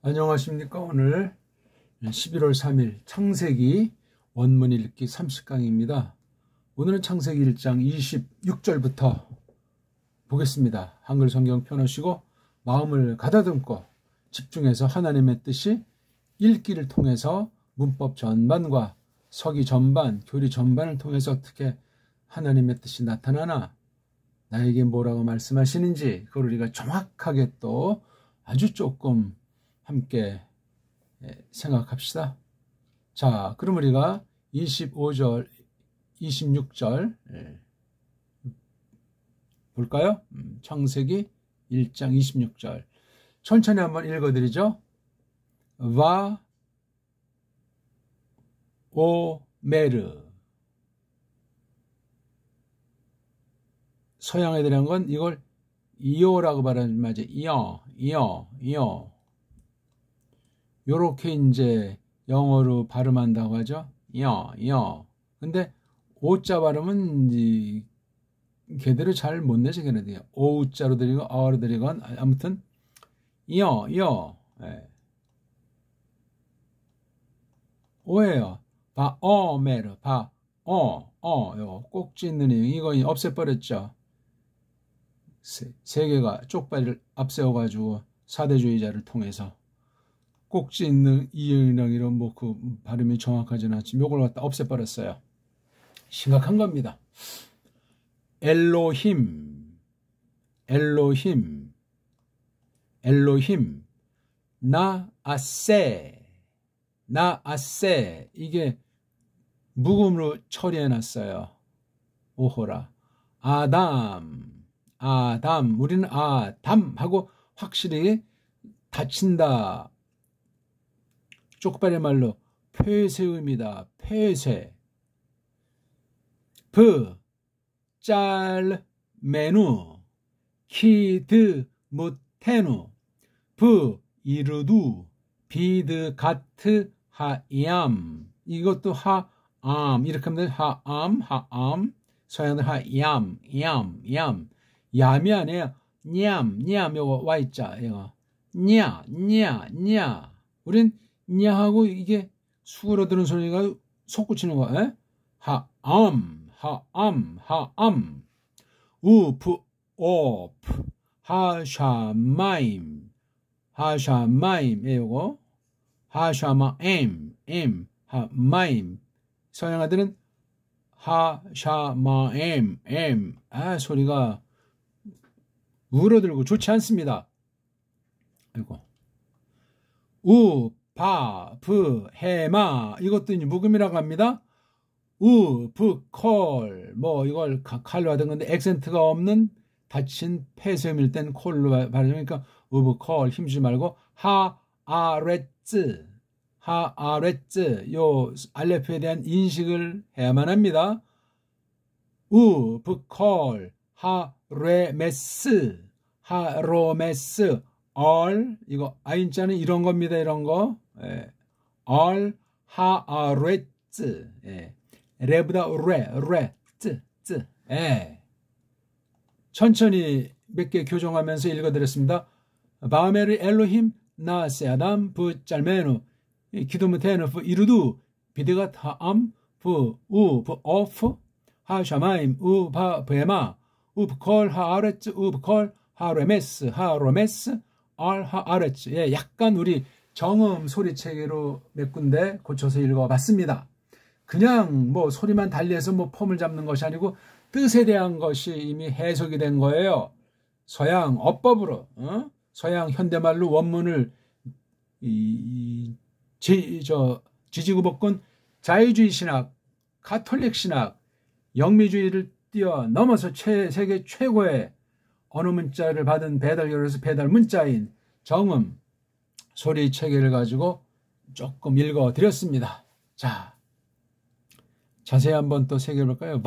안녕하십니까. 오늘 11월 3일 창세기 원문 읽기 30강입니다. 오늘은 창세기 1장 26절부터 보겠습니다. 한글 성경 펴놓으시고 마음을 가다듬고 집중해서 하나님의 뜻이 읽기를 통해서 문법 전반과 서기 전반, 교리 전반을 통해서 어떻게 하나님의 뜻이 나타나나, 나에게 뭐라고 말씀하시는지 그걸 우리가 정확하게 또 아주 조금 함께 생각합시다. 자, 그럼 우리가 25절, 26절 볼까요? 창세기 1장 26절. 천천히 한번 읽어드리죠. 와 오메르. 서양 애들이란 건 이걸 이오라고 말하는 맞아요. 이어. 요렇게 이제 영어로 발음한다고 하죠. 이어. 근데 오자 발음은 이제 걔대로 잘 못 내죠, 걔네들이. 오자로 들리고 어로 들리건 아무튼 이어. 예. 오예요. 바어메르 요 꼭지 있는 이거 없애버렸죠. 세계가 쪽발을 앞세워가지고 사대주의자를 통해서 꼭지 있는 이응이랑이로 뭐 그 발음이 정확하지는 않지만 요걸 갖다 없애버렸어요. 심각한 겁니다. 엘로힘 나아세 이게 묵음으로 처리해놨어요. 오호라. 아담 우리는 아담하고 확실히 닫힌다. 쪽발의 말로 폐쇄음이다. 폐쇄. 짤메누 키드무테누 이르두 비드가트 하얌. 이것도 하암 이렇게 하면 돼. 하암 서양들 하얌 얌이 아니에요. 냠 요거 Y자 이거 냐 우린 냐하고 이게 수그러 드는 소리가 솟구치는 거야. 하암 우프 오프 하샤마임 요거 하샤마엠 하마임. 서양아들은 하샤마엠 소리가 울어들고 좋지 않습니다. 아이고. 해마 이것도 이제 묵음이라고 합니다. 콜 뭐 이걸 칼로 하던 건데 액센트가 없는 닫힌 폐쇄음일 땐 콜로 발음하니까 콜 힘주지 말고 하아레츠 요 알레프에 대한 인식을 해야만 합니다. 콜 하레메스 이거 아인자는 이런 겁니다. 이런 거. 예. 하아레츠. 예. 레보다 레 예. 천천히 몇 개 교정하면서 읽어드렸습니다. 바메르 엘로힘 나세 아담 부 짤메누 기도무테누 부 이루두 비드가 하암 부 오프 하샤마임 바 베마 콜 하아레츠 콜 하레메스 하아레츠. 예, 약간 우리 정음 소리체계로 몇 군데 고쳐서 읽어봤습니다. 그냥 뭐 소리만 달리해서 뭐 폼을 잡는 것이 아니고 뜻에 대한 것이 이미 해석이 된 거예요. 서양 어법으로 서양 현대말로 원문을 지지구복권 자유주의 신학, 가톨릭 신학, 영미주의를 뛰어넘어서 세계 최고의 언어 문자를 받은 배달결에서 배달 문자인 정음 소리 체계를 가지고 조금 읽어드렸습니다. 자, 자세히 한번 또 새겨볼까요?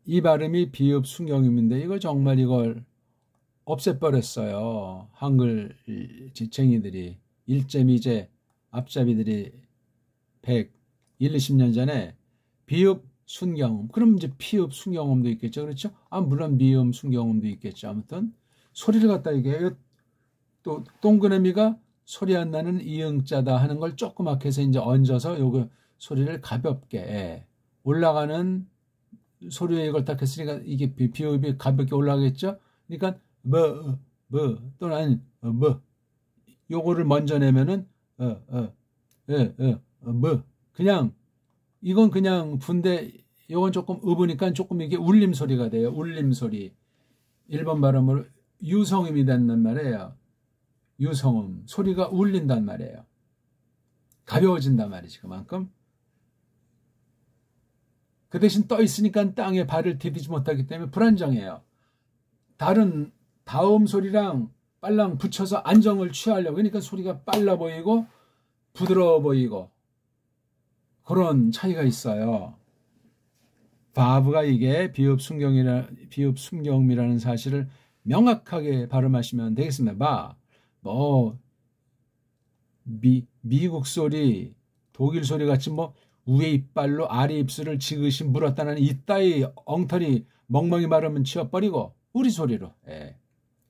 이 발음이 비읍 순경음인데 이거 정말 이걸 없애버렸어요. 한글 지쟁이들이 1.2제 앞잡이들이 20년 전에 비읍 순경음, 그럼 이제 피읍 순경음도 있겠죠. 그렇죠? 물론 미음 순경음도 있겠죠. 아무튼 소리를 갖다 이게 또 동그라미가 소리 안 나는 이응자다 하는 걸 조그맣게 해서 이제 얹어서 요거 소리를 가볍게 올라가는 소리에 이걸 딱 했으니까 이게 비읍이 가볍게 올라가겠죠. 그러니까 뭐 또는 뭐 요거를 먼저 내면은 뭐 그냥 이건 그냥 분데 요건 조금 으으니까 조금 이게 울림 소리가 돼요. 울림 소리. 일본 발음으로 유성음이 된단 말이에요. 유성음. 소리가 울린단 말이에요. 가벼워진단 말이지 그만큼. 그 대신 떠 있으니까 땅에 발을 디디지 못하기 때문에 불안정해요. 다음 소리랑 빨랑 붙여서 안정을 취하려고. 그러니까 소리가 빨라 보이고 부드러워 보이고 그런 차이가 있어요. 바브가 이게 비읍 순경음이라는 사실을 명확하게 발음하시면 되겠습니다. 미국 소리, 독일 소리 같이 위에 이빨로 아래 입술을 지그시 물었다는 이따위 엉터리 멍멍이 발음은 치워버리고 우리 소리로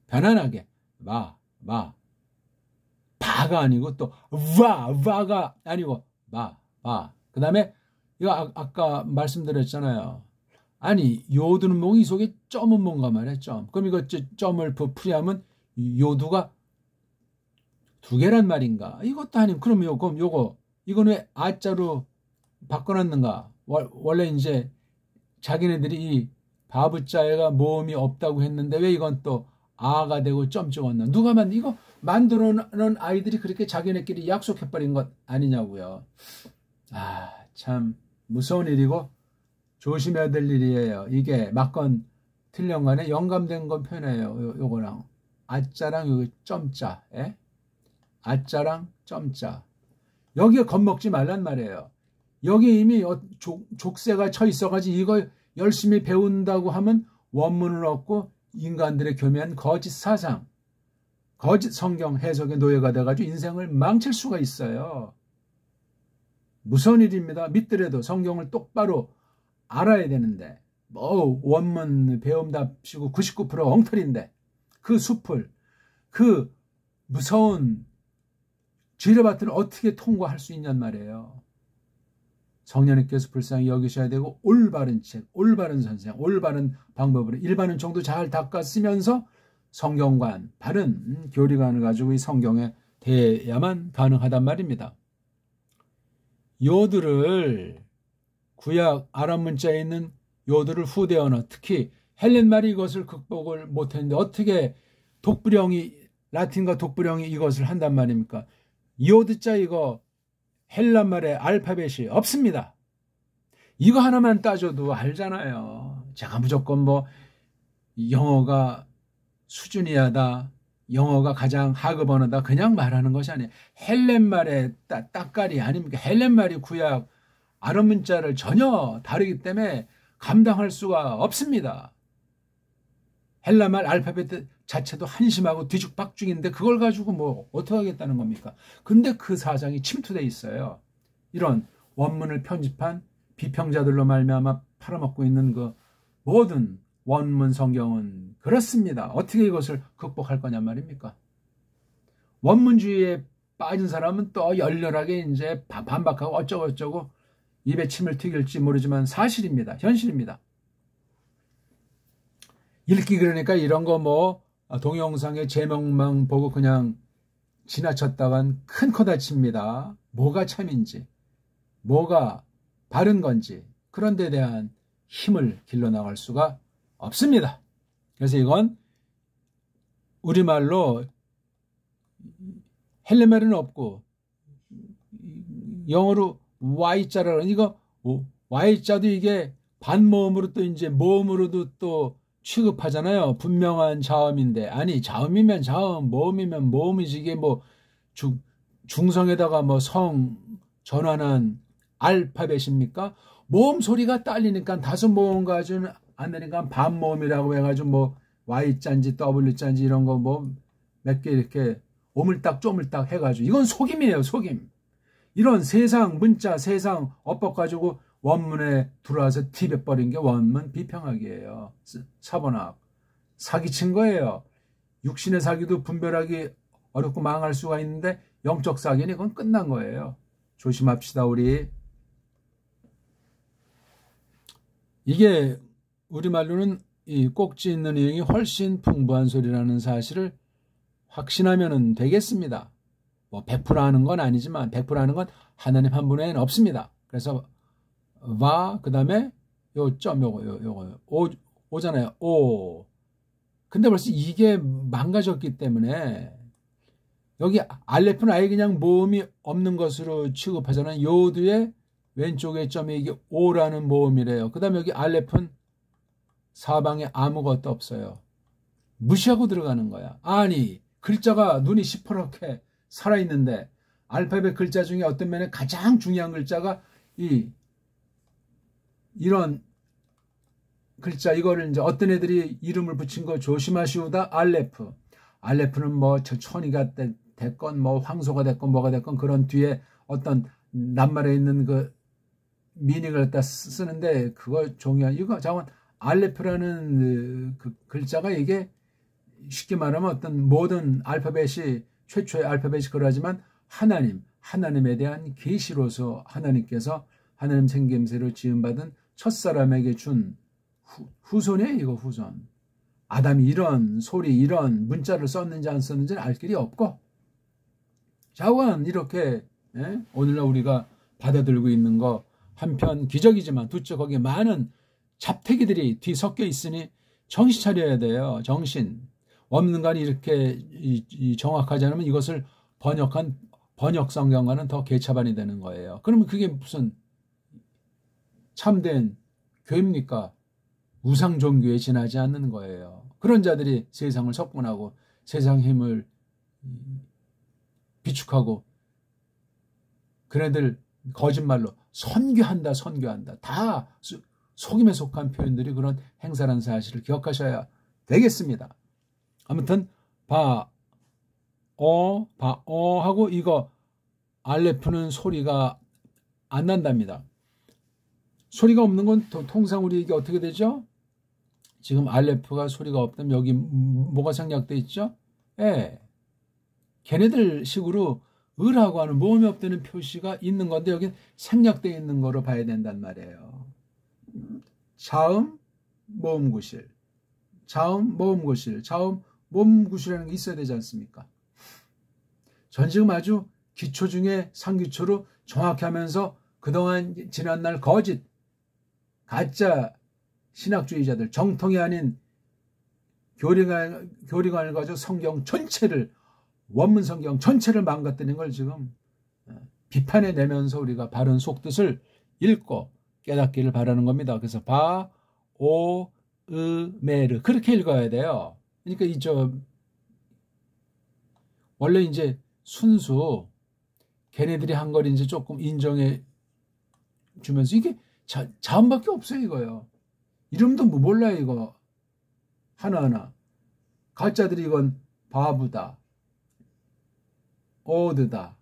편안하게 바가 아니고 또 와가 아니고 그 다음에 이거 아까 말씀드렸잖아요. 아니 요두는 몽이 속에 점은 뭔가 말이야. 점. 그럼 이거 점을 풀이하면 요두가 두 개란 말인가? 이것도 아니고 그럼 요거 이건 왜 아자로 바꿔놨는가? 원래 이제 자기네들이 이 바브자에가 모음이 없다고 했는데 왜 이건 또 아가 되고 점 찍었나? 누가 이거 만들어 놓은 아이들이 그렇게 자기네끼리 약속해버린 것 아니냐고요. 참 무서운 일이고 조심해야 될 일이에요. 이게 맞건 틀린 간에 영감된 건 표현해요. 요거랑 아자랑 요 점자, 아자랑 점자. 여기에 겁먹지 말란 말이에요. 여기 이미 족쇄가 쳐 있어가지고 이걸 열심히 배운다고 하면 원문을 얻고 인간들의 교묘한 거짓 사상, 거짓 성경 해석의 노예가 돼가지고 인생을 망칠 수가 있어요. 무서운 일입니다. 믿더라도 성경을 똑바로 알아야 되는데 원문 배움답시고 99% 엉터리인데 그 숲을 그 무서운 지뢰밭을 어떻게 통과할 수 있냔 말이에요. 성령님께서 불쌍히 여기셔야 되고 올바른 책, 올바른 선생, 올바른 방법으로 일반은 정도 잘 닦아 쓰면서 성경관, 바른 교리관을 가지고 이 성경에 대해야만 가능하단 말입니다. 요들을 구약 아람 문자에 있는 요들을 후대 언어, 특히 헬렌말이 이것을 극복을 못했는데 어떻게 라틴과 독불형이 이것을 한단 말입니까? 요드자 이거 헬란말의 알파벳이 없습니다. 이거 하나만 따져도 알잖아요. 제가 무조건 영어가 수준이하다, 영어가 가장 하급 언어다 그냥 말하는 것이 아니에요. 헬렌말의 따까리 아닙니까? 헬렌말이 구약 아랍 문자를 전혀 다르기 때문에 감당할 수가 없습니다. 헬라말 알파벳 자체도 한심하고 뒤죽박죽인데 그걸 가지고 어떻게 하겠다는 겁니까? 근데 그 사상이 침투돼 있어요. 이런 원문을 편집한 비평자들로 말미암아 팔아먹고 있는 그 모든 원문 성경은 그렇습니다. 어떻게 이것을 극복할 거냐 말입니까? 원문주의에 빠진 사람은 또 열렬하게 이제 반박하고 어쩌고 입에 침을 튀길지 모르지만 사실입니다. 현실입니다. 읽기 그러니까 이런 거 동영상의 제목만 보고 그냥 지나쳤다간 큰 코 다칩니다. 뭐가 참인지, 뭐가 바른 건지 그런 데 대한 힘을 길러나갈 수가 없습니다. 그래서 이건 우리말로 헬렌말은 없고 영어로 Y자라는 이거 Y자도 이게 반모음으로 또 이제 모음으로도 또 취급하잖아요. 분명한 자음인데 아니 자음이면 자음, 모음이면 모음이지 이게 중성에다가 성 전환한 알파벳입니까? 모음 소리가 딸리니까 다섯 모음 가지고는 안 되니까 반모음이라고 해가지고 Y자인지 W자인지 이런 거 몇 개 이렇게 오물딱 쪼물딱 해가지고 이건 속임이에요. 속임. 이런 세상 문자 세상 엇박 가지고 원문에 들어와서 티베버린 게 원문 비평학이에요. 사본학. 사기친 거예요. 육신의 사기도 분별하기 어렵고 망할 수가 있는데 영적 사기는 이건 끝난 거예요. 조심합시다, 우리. 이게 우리말로는 이 꼭지 있는 의형이 훨씬 풍부한 소리라는 사실을 확신하면 되겠습니다. 뭐 100% 아는 건 아니지만 100% 아는 건 하나님 한 분 외에는 없습니다. 그래서 와, 그 다음에 요 점, 요거 오잖아요. 오. 근데 벌써 이게 망가졌기 때문에 여기 알레프는 아예 그냥 모음이 없는 것으로 취급하잖아요. 요 뒤에 왼쪽에 점이 이게 오라는 모음이래요. 그 다음에 여기 알레프는 사방에 아무것도 없어요. 무시하고 들어가는 거야. 아니, 글자가 눈이 시퍼렇게 살아있는데 알파벳 글자 중에 어떤 면에 가장 중요한 글자가 이런 글자, 이거를 이제 어떤 애들이 이름을 붙인 거 조심하시오다. 알레프. 알레프는 뭐 천이가 됐건 뭐 황소가 됐건 뭐가 됐건 그런 뒤에 어떤 낱말에 있는 그 미닝을 갖다 쓰는데 그거 종이야. 이거 잠깐 알레프라는 그 글자가 이게 쉽게 말하면 어떤 모든 알파벳이 최초의 알파벳이 그러하지만 하나님에 대한 계시로서 하나님께서 하나님 생김새로 지음받은 첫사람에게 준 후손이에요. 이거 후손. 아담이 이런 소리, 이런 문자를 썼는지 안 썼는지는 알 길이 없고 자원 이렇게 오늘날 우리가 받아들고 있는 거 한편 기적이지만 둘째 거기에 많은 잡태기들이 뒤섞여 있으니 정신 차려야 돼요. 정신. 없는 간이 이렇게 정확하지 않으면 이것을 번역한 번역 성경과는 더 개차반이 되는 거예요. 그러면 그게 무슨 참된 교회입니까? 우상 종교에 지나지 않는 거예요. 그런 자들이 세상을 석권하고 세상 힘을 비축하고 그네들 거짓말로 선교한다. 다 속임에 속한 표현들이 그런 행사라는 사실을 기억하셔야 되겠습니다. 아무튼 하고 이거 알레프는 소리가 안 난답니다. 소리가 없는 건 통상 우리 이게 어떻게 되죠? 지금 알레프가 소리가 없다면 여기 뭐가 생략되어 있죠? 걔네들 식으로 을하고 하는 모음이 없다는 표시가 있는 건데 여기 생략되어 있는 거로 봐야 된단 말이에요. 자음, 모음구실. 자음, 모음구실. 자음, 모음구실이라는 게 있어야 되지 않습니까? 전 지금 아주 기초 중에 상기초로 정확히 하면서 그동안 지난날 거짓, 가짜 신학주의자들, 정통이 아닌 교리관을 가지고 성경 전체를, 원문 성경 전체를 망가뜨리는 걸 지금 비판해 내면서 우리가 바른 속뜻을 읽고 깨닫기를 바라는 겁니다. 그래서 메르 그렇게 읽어야 돼요. 그러니까 원래 이제 순수 걔네들이 한 걸 이제 조금 인정해 주면서 이게 자음밖에 없어요. 이거요. 이름도 뭐 몰라요. 이거 하나하나. 가짜들이 이건 바브다, 오드다,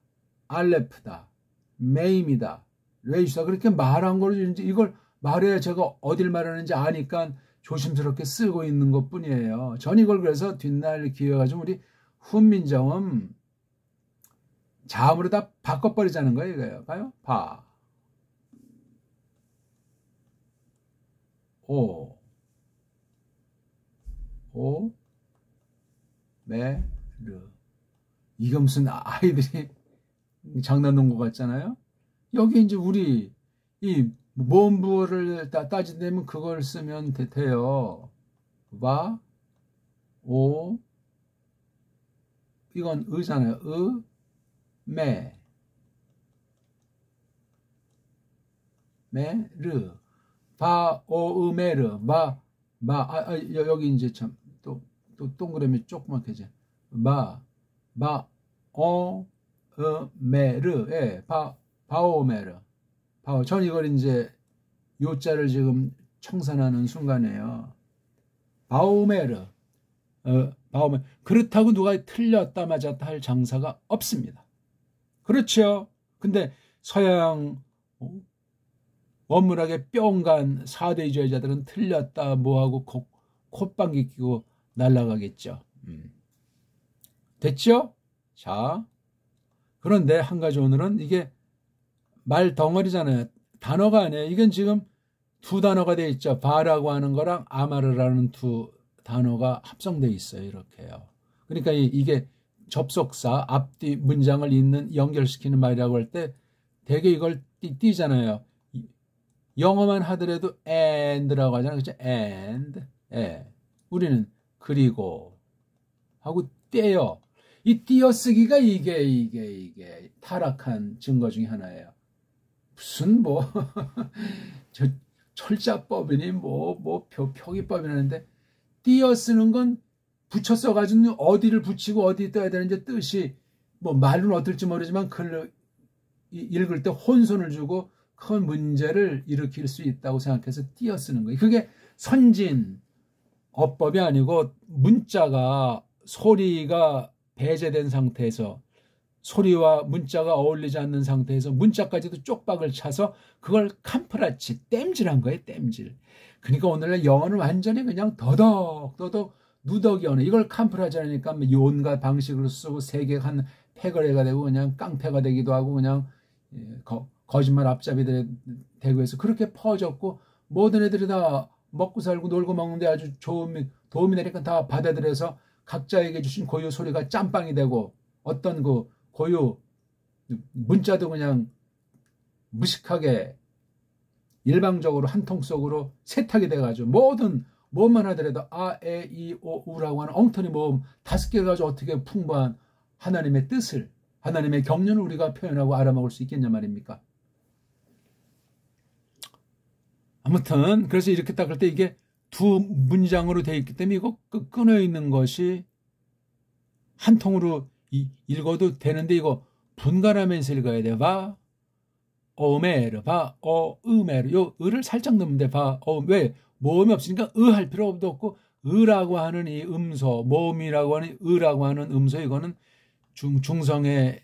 알레프다, 메임이다, 레이시다 그렇게 말한 걸 이제 이걸 말해야 제가 어딜 말하는지 아니까 조심스럽게 쓰고 있는 것 뿐이에요. 전 이걸 그래서 뒷날 기회가지고 우리 훈민정음 자음으로 다 바꿔버리자는 거예요. 이거예요. 봐요. 메르. 이게 무슨 아이들이 장난놓은 것 같잖아요. 여기 이제 우리 이 모음부호를 따지면 그걸 쓰면 돼요. 이건 의잖아요. 메르. 메르. 여기 이제 참 또 동그라미 조그맣게 이제 메르. 바오메르. 전 이걸 이제 요자를 지금 청산하는 순간이에요. 바오메르. 그렇다고 누가 틀렸다 맞았다 할 장사가 없습니다. 그렇죠. 근데 서양 원문학의 뿅간 4대주의자들은 틀렸다 뭐하고 콧방귀 끼고 날아가겠죠. 됐죠? 자, 그런데 한 가지 오늘은 이게 말 덩어리잖아요. 단어가 아니에요. 이건 지금 두 단어가 돼 있죠. 바라고 하는 거랑 아마르라는 두 단어가 합성돼 있어요. 이렇게요. 그러니까 이게 접속사 앞뒤 문장을 잇는 연결시키는 말이라고 할 때 되게 이걸 띄잖아요. 영어만 하더라도 and라고 하잖아요. 그렇죠? and. 예. 우리는 그리고 하고 떼요. 이 띄어쓰기가 이게 타락한 증거 중에 하나예요. 무슨 저 철자법이니 표기법이라는데 띄어쓰는 건 붙여 써가지고 어디를 붙이고 어디 떠야 되는지 뜻이 말은 어떨지 모르지만 글을 읽을 때 혼선을 주고 큰 문제를 일으킬 수 있다고 생각해서 띄어쓰는 거예요. 그게 선진 어법이 아니고 문자가 소리가 배제된 상태에서 소리와 문자가 어울리지 않는 상태에서 문자까지도 쪽박을 차서 그걸 캄프라치 땜질한 거예요. 땜질. 그러니까 오늘날 영어는 완전히 그냥 더덕 누더기 언어. 이걸 캄프라치 하니까 온갖 방식으로 쓰고 세계가 한 패거리가 되고 그냥 깡패가 되기도 하고 그냥 거짓말 앞잡이 되고 해서 그렇게 퍼졌고 모든 애들이 다 먹고 살고 놀고 먹는데 아주 도움이 되니까 다 받아들여서 각자에게 주신 고유 소리가 짬빵이 되고 어떤 그 고유 문자도 그냥 무식하게 일방적으로 한 통 속으로 세탁이 돼가지고 모든 뭐만 하더라도 아, 에, 이, 오, 우라고 하는 엉터리 모음 5개 가지고 어떻게 풍부한 하나님의 뜻을 하나님의 경륜을 우리가 표현하고 알아먹을 수 있겠냐 말입니까? 아무튼 그래서 이렇게 딱 할 때 이게 두 문장으로 되어 있기 때문에 이거 끊어 있는 것이 한 통으로 읽어도 되는데 이거 분간하면서 읽어야 돼. 바, 오메르, 바, 으메르. 요 을을 살짝 넣으면 돼. 바, 왜? 모음이 없으니까 할 필요도 없고 으라고 하는 이 음소, 모음이라고 하는 으라고 하는 음소 이거는 중성에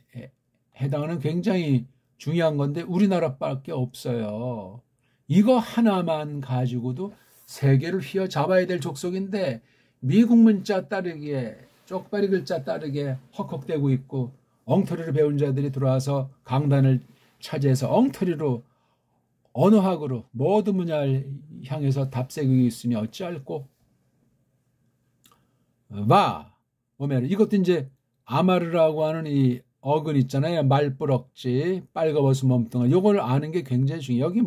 해당하는 굉장히 중요한 건데 우리나라밖에 없어요. 이거 하나만 가지고도 세계를 휘어잡아야 될 족속인데 미국 문자 따르기에 쪽발이 글자 따르게 헉헉대고 있고 엉터리를 배운 자들이 들어와서 강단을 차지해서 엉터리로 언어학으로 모든 분야를 향해서 답세우고 있으니 어찌할꼬. 오메르 이것도 이제 아마르라고 하는 이 어근 있잖아요. 말뿌럭지 빨가벗은 몸뚱아 요걸 아는 게 굉장히 중요해요. 여기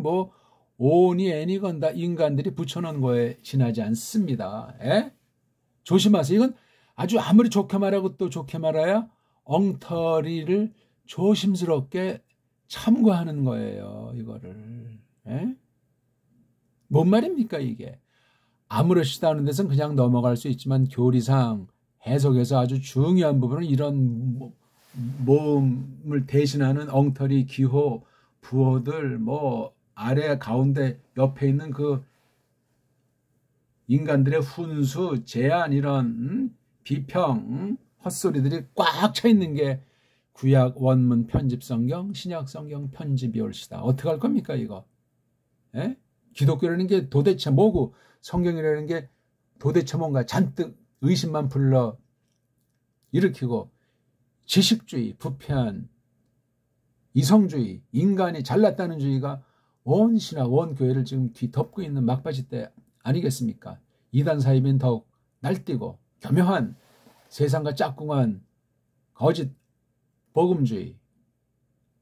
오니 애니 건 다 인간들이 붙여놓은 거에 지나지 않습니다. 조심하세요. 이건 아주 아무리 좋게 말하고 또 좋게 말해야 엉터리를 조심스럽게 참고하는 거예요. 이거를. 뭔 말입니까 이게. 아무렇지도 않은 데서는 그냥 넘어갈 수 있지만 교리상 해석에서 아주 중요한 부분은 이런 모음을 대신하는 엉터리, 기호, 부호들 아래 가운데 옆에 있는 그 인간들의 훈수, 제안 이런 비평, 헛소리들이 꽉 차 있는 게 구약 원문 편집 성경, 신약 성경 편집이 옳시다. 어떻게 할 겁니까 이거? 기독교라는 게 도대체 뭐고 성경이라는 게 도대체 뭔가 잔뜩 의심만 불러 일으키고 지식주의, 부패한 이성주의, 인간이 잘났다는 주의가 온 신학, 온 교회를 지금 뒤덮고 있는 막바지 때 아니겠습니까? 이단 사이비는 더욱 날뛰고 교묘한 세상과 짝꿍한 거짓 복음주의,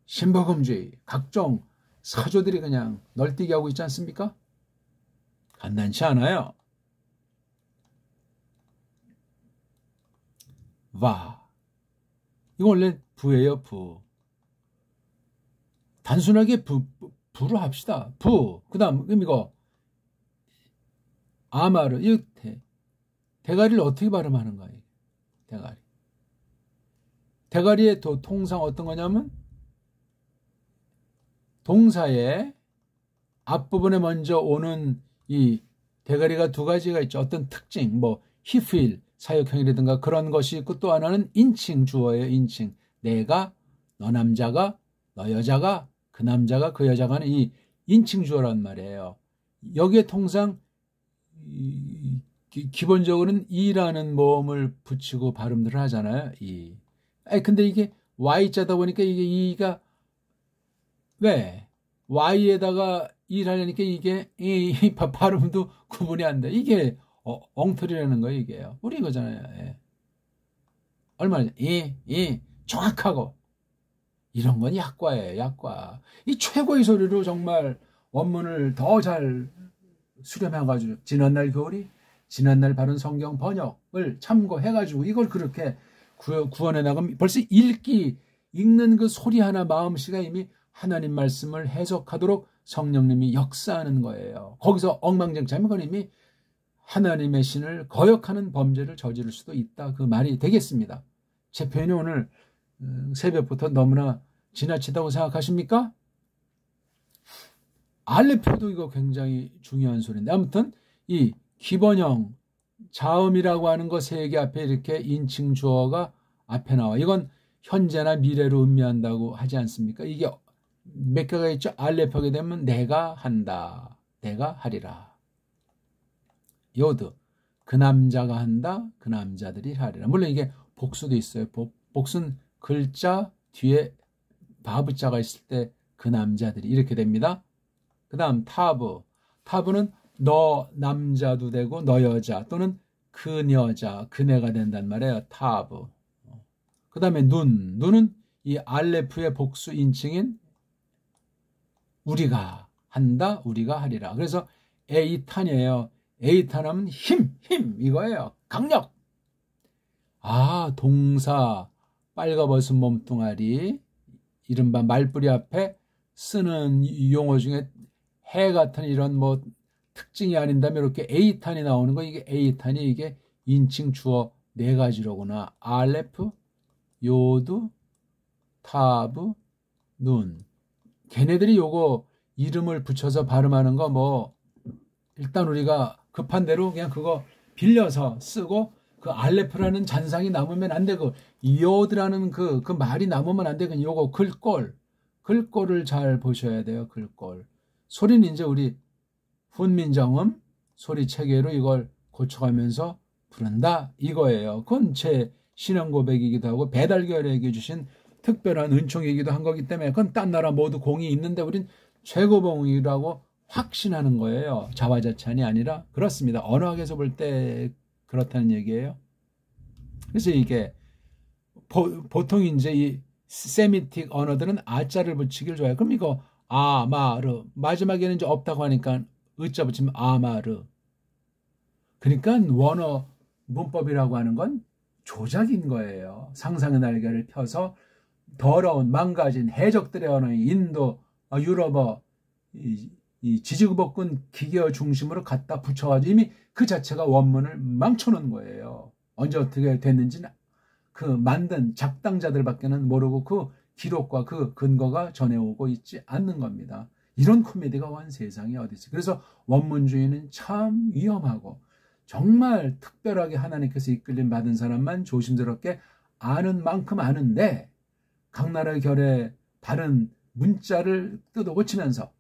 신복음주의, 각종 사조들이 그냥 널뛰게 하고 있지 않습니까? 간단치 않아요. 이거 원래 부예요, 부. 단순하게 부로 합시다. 부. 그 다음, 이거. 아마르. 이 대가리를 어떻게 발음하는 거예요? 대가리. 대가리의 통상 어떤 거냐면, 동사의 앞부분에 먼저 오는 이 대가리가 두 가지가 있죠. 어떤 특징, 히프일, 사역형이라든가 그런 것이 있고 또 하나는 인칭 주어예요. 인칭. 내가, 너 남자가, 너 여자가, 그 남자가, 그 여자가 하는 이 인칭 주어란 말이에요. 여기에 통상 기본적으로는 이라는 모음을 붙이고 발음들을 하잖아요. 근데 이게 Y자다 보니까 이게 이가 왜 Y에다가 일하려니까 이게 이 발음도 구분이 안 돼. 이게 엉터리라는 거예요, 이게요. 우리 이거잖아요. 예. 얼마나 정확하고 이런 건 약과예요, 약과. 이 최고의 소리로 정말 원문을 더 잘 수렴해가지고 지난날 교리, 지난날 바른 성경 번역을 참고해가지고 이걸 그렇게 구원해 나가면 벌써 읽는 그 소리 하나 마음씨가 이미 하나님 말씀을 해석하도록 성령님이 역사하는 거예요. 거기서 엉망진창이면 그건 이미 하나님의 신을 거역하는 범죄를 저지를 수도 있다. 그 말이 되겠습니다. 제 표현이 오늘 새벽부터 너무나 지나치다고 생각하십니까? 알레표도 이거 굉장히 중요한 소리인데 아무튼 이 기본형 자음이라고 하는 거 세 개 앞에 이렇게 인칭 주어가 앞에 나와. 이건 현재나 미래로 의미한다고 하지 않습니까? 이게 몇 개가 있죠? 알레표게 되면 내가 한다, 내가 하리라. 요드 그 남자가 한다, 그 남자들이 하리라. 물론 이게 복수도 있어요. 복수는 글자 뒤에 바브자가 있을 때 그 남자들이 이렇게 됩니다. 그 다음 타브는 너 남자도 되고 너 여자 또는 그녀자 그네가 된단 말이에요. 타브. 그 다음에 눈은 이 알레프의 복수 인칭인 우리가 한다, 우리가 하리라. 그래서 에이탄이에요. 에이탄하면 힘 이거예요. 강력. 동사 빨가벗은 몸뚱아리 이른바 말뿌리 앞에 쓰는 용어 중에 해 같은 이런 뭐 특징이 아닌다면 이렇게 에이탄이 나오는 거 이게 에이탄이 이게 인칭 주어 네 가지로구나. 알레프, 요드, 타브, 눈. 걔네들이 요거 이름을 붙여서 발음하는 거 뭐 일단 우리가 급한 대로 그냥 그거 빌려서 쓰고 그 알레프라는 잔상이 남으면 안 되고 요드라는 그 말이 남으면 안 되고 요거 글꼴을 잘 보셔야 돼요. 글꼴. 소리는 이제 우리 훈민정음 소리 체계로 이걸 고쳐가면서 부른다 이거예요. 그건 제 신앙 고백이기도 하고 배달결에게 주신 특별한 은총이기도 한 거기 때문에 그건 딴 나라 모두 공이 있는데 우린 최고봉이라고 확신하는 거예요. 자화자찬이 아니라 그렇습니다. 언어학에서 볼 때 그렇다는 얘기예요. 그래서 이게 보통 이제 이 세미틱 언어들은 아자를 붙이기를 좋아해요. 그럼 이거 아마르 마지막에는 이제 없다고 하니까 으자 붙이면 아마르. 그러니까 원어 문법이라고 하는 건 조작인 거예요. 상상의 날개를 펴서 더러운 망가진 해적들의 언어인 인도, 유럽어 이 지지구복근 기계어 중심으로 갖다 붙여가지고 이미 그 자체가 원문을 망쳐놓은 거예요. 언제 어떻게 됐는지는 그 만든 작당자들밖에는 모르고 그 기록과 그 근거가 전해오고 있지 않는 겁니다. 이런 코미디가 온 세상에 어디 있어요. 그래서 원문주의는 참 위험하고 정말 특별하게 하나님께서 이끌림 받은 사람만 조심스럽게 아는 만큼 아는데 각 나라의 결에 바른 문자를 뜯어 고치면서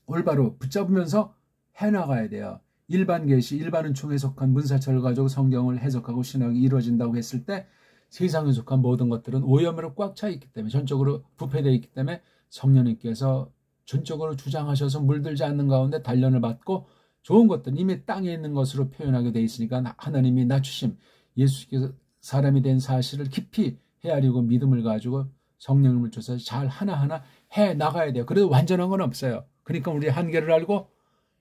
올바로 붙잡으면서 해나가야 돼요. 일반 계시, 일반 은총에 속한 문사철을 가지고 성경을 해석하고 신학이 이루어진다고 했을 때 세상에 속한 모든 것들은 오염으로 꽉 차 있기 때문에 전적으로 부패되어 있기 때문에 성령님께서 전적으로 주장하셔서 물들지 않는 가운데 단련을 받고 좋은 것들은 이미 땅에 있는 것으로 표현하게 되어 있으니까 하나님이 낮추심, 예수께서 사람이 된 사실을 깊이 헤아리고 믿음을 가지고 성령님을 줘서 잘 하나하나 해 나가야 돼요. 그래도 완전한 건 없어요. 그러니까 우리 한계를 알고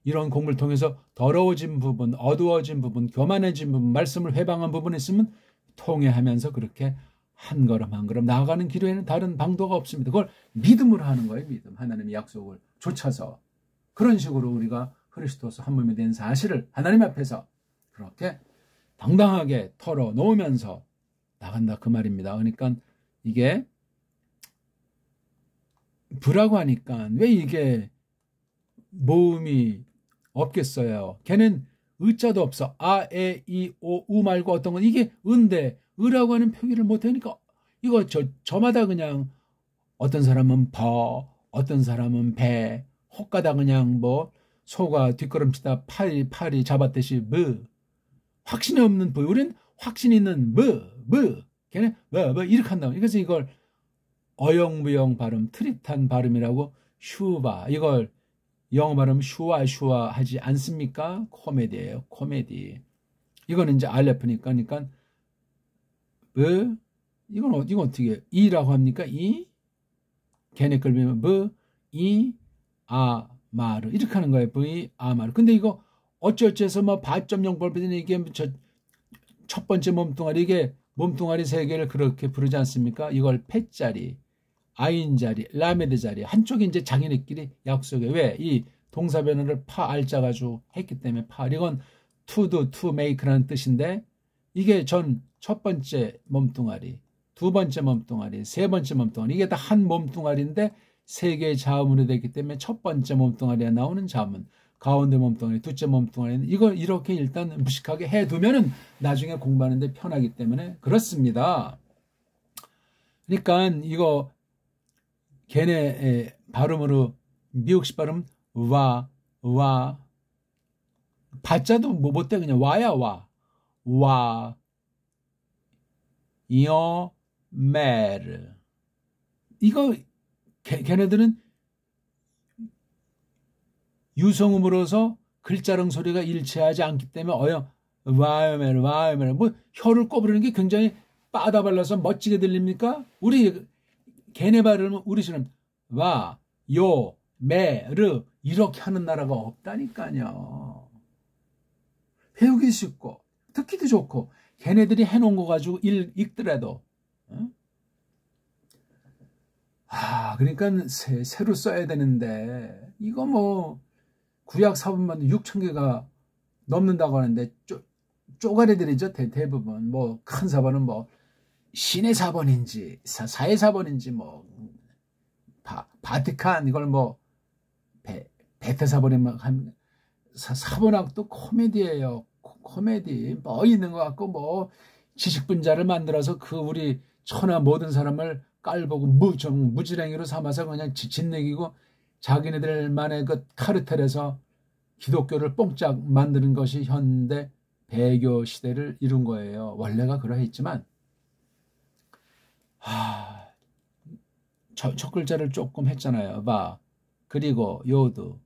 이런 공부를 통해서 더러워진 부분, 어두워진 부분, 교만해진 부분, 말씀을 회방한 부분이 있으면 통회하면서 그렇게 한 걸음 한 걸음 나아가는 길에는 다른 방도가 없습니다. 그걸 믿음으로 하는 거예요. 믿음. 하나님의 약속을 좇아서 그런 식으로 우리가 그리스도서 한 몸이 된 사실을 하나님 앞에서 그렇게 당당하게 털어놓으면서 나간다 그 말입니다. 그러니까 이게 부라고 하니까 왜 이게 모음이 없겠어요. 걔는 의자도 없어. 아, 에, 이, 오, 우 말고 어떤 건 이게 은데 의라고 하는 표기를 못하니까 이거 저마다 그냥 어떤 사람은 버, 어떤 사람은 배, 혹가다 그냥 뭐 소가 뒷걸음치다 팔이 잡았듯이 뭐 확신이 없는 부. 우린 확신 있는 뭐 걔네 뭐 이렇게 한다고. 그래서 이걸 어영부영 발음, 트릿한 발음이라고 슈바, 이걸 영어 발음 슈아 하지 않습니까? 코미디예요. 코미디. 이거는 이제 알레프니까, 그러니까 이건 어떻게 이라고 합니까? 이 걔네 걸 보면 마르 이렇게 하는 거예요. 마르. 근데 이거 어쩌서 뭐 바점영 벌pe더니 이게 첫 번째 몸뚱아리, 이게 몸뚱아리 세 개를 그렇게 부르지 않습니까? 이걸 패자리, 아인자리, 라메드자리, 한쪽이 이제 자기네끼리 약속해. 왜? 이 동사 변화를 알자 가지고 했기 때문에 이건 to do, to make라는 뜻인데, 이게 첫 번째 몸뚱아리, 두 번째 몸뚱아리, 세 번째 몸뚱아리, 이게 다 한 몸뚱아리인데 세 개의 자음으로 되기 때문에 첫 번째 몸뚱아리에 나오는 자음은 가운데 몸뚱아리, 둘째 몸뚱아리는 이걸 이렇게 일단 무식하게 해두면은 나중에 공부하는데 편하기 때문에 그렇습니다. 그러니까 이거 걔네 발음으로 미국식 발음 와 바자도 못돼. 그냥 와야 와 요 메르. 이거 걔네들은 유성음으로서 글자랑 소리가 일치하지 않기 때문에 와요메르 뭐 혀를 꼬부리는 게 굉장히 빠다발라서 멋지게 들립니까? 우리 걔네 발음은 우리처럼 요 메르 이렇게 하는 나라가 없다니까요. 배우기 쉽고 듣기도 좋고 걔네들이 해놓은 거 가지고 읽더라도 그러니까 새로 써야 되는데 이거 뭐 구약 사본만 6,000개가 넘는다고 하는데 쪼가리들이죠. 대부분 뭐 큰 사본은 뭐 신의 사본인지 사의 사본인지 뭐 바티칸 이걸 뭐 베타 사본이면 한 사본학도 코미디예요. 코미디 뭐 있는 것 같고 뭐 지식분자를 만들어서 우리 천하 모든 사람을 깔보고 무지랭이로 삼아서 그냥 짓내기고 자기네들만의 그 카르텔에서 기독교를 뽕짝 만드는 것이 현대 배교 시대를 이룬 거예요. 원래가 그러했지만 첫 글자를 조금 했잖아요. 그리고 요도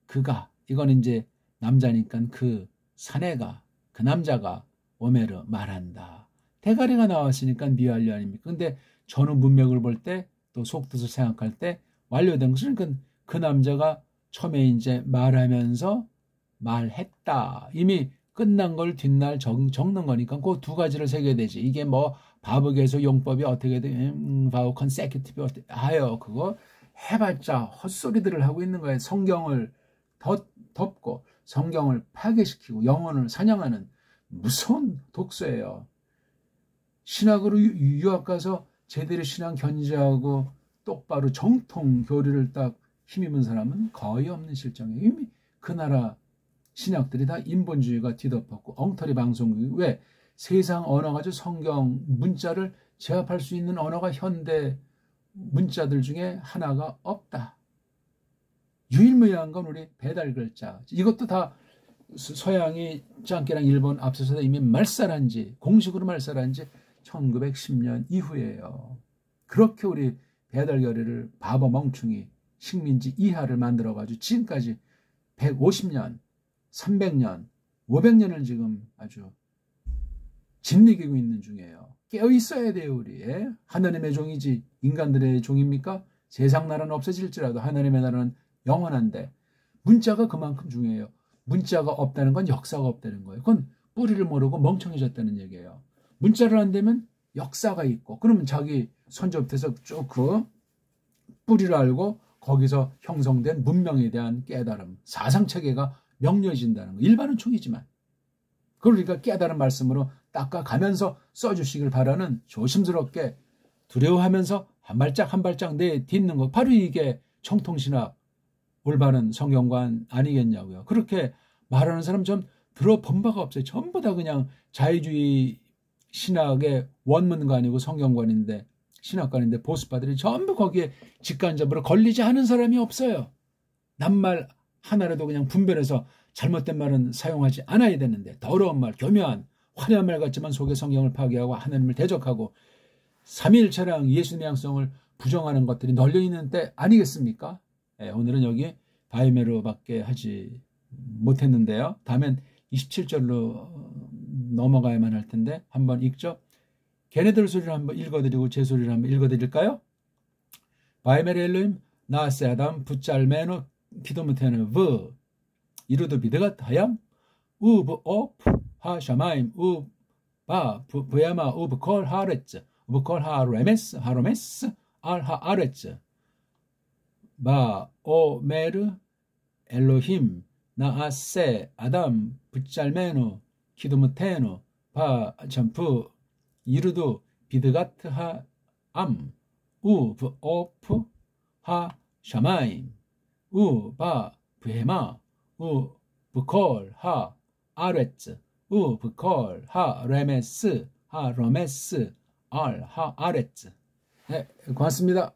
그가 이건 이제 남자니까 그 사내가 그 남자가 오메르 말한다. 대가리가 나왔으니까 미완료 아닙니까? 근데 전후 문맥을 볼 때 또 속뜻을 생각할 때 완료된 것은 그 남자가 처음에 이제 말하면서 말했다. 이미 끝난 걸 뒷날 적는 거니까 그 두 가지를 새겨야 되지. 이게 뭐 바브계에서 용법이 어떻게 돼? 바브 컨세큐티브 어떻게 하여 그거 해봤자 헛소리들을 하고 있는 거예요. 성경을 덮고 성경을 파괴시키고 영혼을 사냥하는 무서운 독서예요. 신학으로 유학 가서 제대로 신앙 견지하고 똑바로 정통 교리를 딱 힘입은 사람은 거의 없는 실정이에요. 이미 그 나라 신학들이 다 인본주의가 뒤덮었고 엉터리 방송국이 왜 세상 언어 가지고 성경 문자를 제압할 수 있는 언어가 현대 문자들 중에 하나가 없다. 유일무이한 건 우리 배달 글자. 이것도 다 서양이 짱깨랑 일본 앞서서 이미 말살한 지 공식으로 말살한 지 1910년 이후예요. 그렇게 우리 배달 결의를 바보 멍충이 식민지 이하를 만들어가지고 지금까지 150년, 300년, 500년을 지금 아주 짓이기고 있는 중이에요. 깨어 있어야 돼요, 우리. 하나님의 종이지 인간들의 종입니까? 세상 나라는 없어질지라도 하나님의 나라는 영원한데 문자가 그만큼 중요해요. 문자가 없다는 건 역사가 없다는 거예요. 그건 뿌리를 모르고 멍청해졌다는 얘기예요. 문자를 안 되면 역사가 있고 그러면 자기 선조부터 쭉 그 뿌리를 알고 거기서 형성된 문명에 대한 깨달음, 사상체계가 명료해진다는 거. 일반은 총이지만 그러니까 깨달은 말씀으로 닦아가면서 써주시길 바라는 조심스럽게 두려워하면서 한 발짝 한 발짝 내딛는 것. 바로 이게 청통신학 올바른 성경관 아니겠냐고요. 그렇게 말하는 사람 좀 들어본 바가 없어요. 전부 다 그냥 자유주의 신학의 원문관이고 성경관인데 신학관인데 보수파들이 전부 거기에 직간접으로 걸리지 않은 사람이 없어요. 낱말 하나라도 그냥 분별해서 잘못된 말은 사용하지 않아야 되는데 더러운 말, 교묘한 화려한 말 같지만 속에 성경을 파괴하고 하나님을 대적하고 삼위일체랑 예수님의 양성을 부정하는 것들이 널려있는 때 아니겠습니까? 오늘은 여기 바이메로밖에 하지 못했는데요. 다음엔 27절로 넘어가야만 할 텐데 한번 읽죠. 걔네들 소리를 한번 읽어드리고 제 소리를 한번 읽어드릴까요? 바이메르 엘로힘 나세 아담 붙잘메노 키도무테는 브 이루드 비드가 다얌 우브 오프 하샤마임 우바 부야마 우브 콜 하레츠 우브 콜 하레메스 하로메스 알하 아레츠 바 오메르 엘로힘 나아세 아담 붙잘메노 키도무테노 바 점프 이루드 비드가트 하암 우브 오프 하 샤마임 우바 브헤마 우브콜 하 아레츠 우브콜 하 레메스 하 로메스 알 하 아레츠. 네, 고맙습니다.